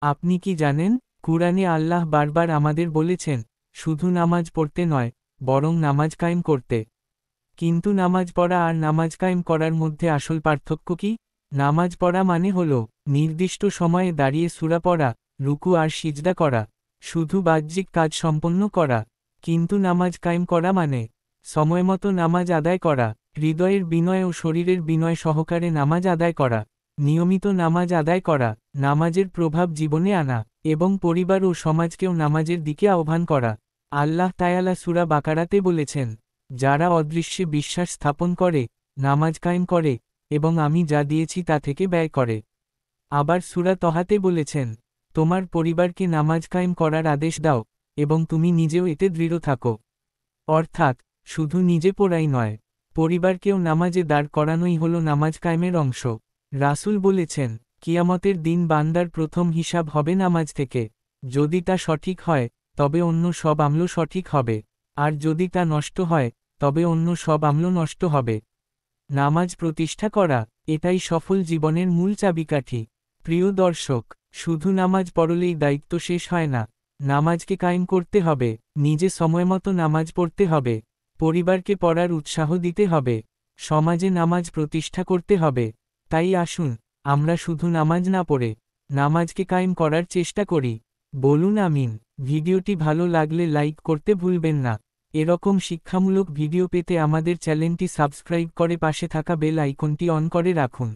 আপনি কি জানেন, কুরআনে আল্লাহ বারবার আমাদের বলেছেন, শুধু নামাজ পড়তে নয়, বরং নামাজ কায়েম করতে। কিন্তু নামাজ পড়া আর নামাজ কায়েম করার মধ্যে আসল পার্থক্য কি? নামাজ পড়া মানে হল নির্দিষ্ট সময়ে দাঁড়িয়ে সূরা পড়া, রুকু আর সিজদা করা, শুধু বাহ্যিক কাজ সম্পন্ন করা। কিন্তু নামাজ কায়েম করা মানে সময়মতো নামাজ আদায় করা, হৃদয়ের বিনয় ও শরীরের বিনয় সহকারে নামাজ আদায় করা, নিয়মিত নামাজ আদায় করা, নামাজের প্রভাব জীবনে আনা, এবং পরিবার ও সমাজকেও নামাজের দিকে আহ্বান করা। আল্লাহ তাআলা সূরা বাকারাতে বলেছেন, যারা অদৃশ্যে বিশ্বাস স্থাপন করে, নামাজ কায়েম করে, এবং আমি যা দিয়েছি তা থেকে ব্যয় করে। আবার সূরা তহাতে বলেছেন, তোমার পরিবারকে নামাজ কায়েম করার আদেশ দাও, এবং তুমি নিজেও এতে দৃঢ় থাকো। অর্থাৎ, শুধু নিজে পড়াই নয়, পরিবারকেও নামাজে দাঁড় করানোই হল নামাজ কায়েমের অংশ। রাসূল বলেছেন, কিয়ামতের দিন বান্দার প্রথম হিসাব হবে নামাজ থেকে। যদি তা সঠিক হয়, তবে অন্য সব আমল সঠিক হবে, আর যদি তা নষ্ট হয়, তবে অন্য সব আমল নষ্ট হবে। নামাজ প্রতিষ্ঠা করা, এটাই সফল জীবনের মূল চাবিকাঠি। প্রিয় দর্শক, শুধু নামাজ পড়লেই দায়িত্ব শেষ হয় না। নামাজকে কায়েম করতে হবে, নিজে সময়মতো নামাজ পড়তে হবে, পরিবারকে পড়ার উৎসাহ দিতে হবে, সমাজে নামাজ প্রতিষ্ঠা করতে হবে। তাই আসুন, আমরা শুধু নামাজ না পড়ে নামাজকে কায়েম করার চেষ্টা করি। বলুন আমিন। ভিডিওটি ভালো লাগলে লাইক করতে ভুলবেন না। এরকম শিক্ষামূলক ভিডিও পেতে আমাদের চ্যানেলটি সাবস্ক্রাইব করে পাশে থাকা বেল আইকনটি অন করে রাখুন।